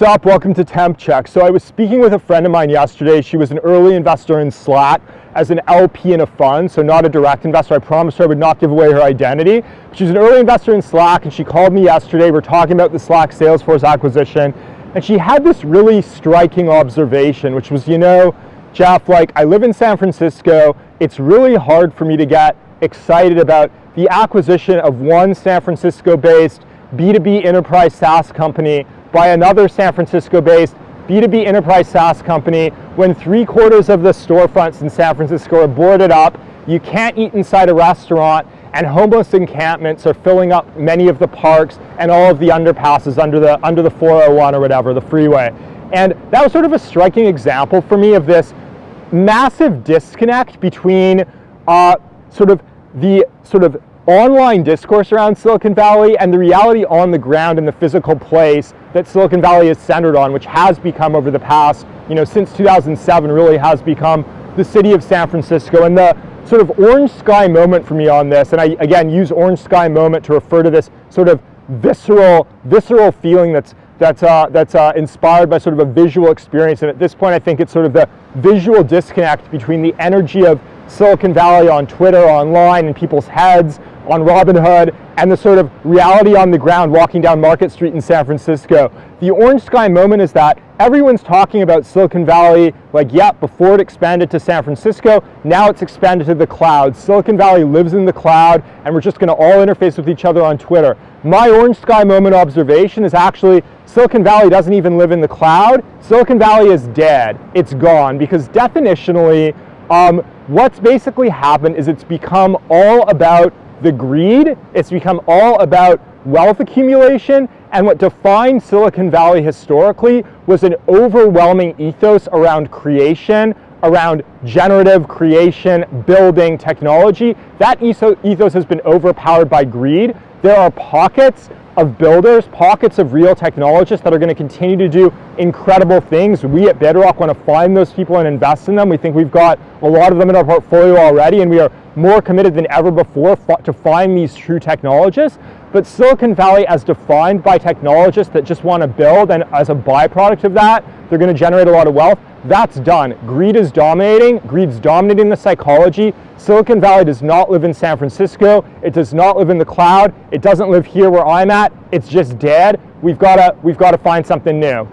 What's up? Welcome to Temp Check. So I was speaking with a friend of mine yesterday. She was an early investor in Slack as an LP in a fund, so not a direct investor. I promised her I would not give away her identity. She's an early investor in Slack, and she called me yesterday. We're talking about the Slack Salesforce acquisition, and she had this really striking observation, which was, Jeff, I live in San Francisco. It's really hard for me to get excited about the acquisition of one San Francisco-based B2B enterprise SaaS company by another San Francisco-based B2B enterprise SaaS company when 3/4 of the storefronts in San Francisco are boarded up, you can't eat inside a restaurant, and homeless encampments are filling up many of the parks and all of the underpasses under the 401 or whatever, the freeway. And that was sort of a striking example for me of this massive disconnect between the online discourse around Silicon Valley and the reality on the ground in the physical place that Silicon Valley is centered on, which has become over the past, since 2007, really has become the city of San Francisco. And the sort of orange sky moment for me on this, and I again use orange sky moment to refer to this sort of visceral feeling that's inspired by sort of a visual experience. And at this point, I think it's sort of the visual disconnect between the energy of Silicon Valley on Twitter, online, in people's heads, on Robinhood, and the sort of reality on the ground walking down Market Street in San Francisco. The orange sky moment is that everyone's talking about Silicon Valley before it expanded to San Francisco, now it's expanded to the cloud. Silicon Valley lives in the cloud, and we're just going to all interface with each other on Twitter. My orange sky moment observation is actually Silicon Valley doesn't even live in the cloud. Silicon Valley is dead. It's gone, because definitionally, what's basically happened is it's become all about the greed. It's become all about wealth accumulation. And what defined Silicon Valley historically was an overwhelming ethos around creation, around generative creation, building, technology. That ethos has been overpowered by greed. There are pockets of builders, pockets of real technologists that are going to continue to do incredible things. We at Bedrock want to find those people and invest in them. We think we've got a lot of them in our portfolio already, and we are more committed than ever before to find these true technologists. But Silicon Valley, as defined by technologists that just want to build, and as a byproduct of that, they're going to generate a lot of wealth, that's done. Greed is dominating. Greed's dominating the psychology. Silicon Valley does not live in San Francisco. It does not live in the cloud. It doesn't live here where I'm at. It's just dead. We've got to find something new.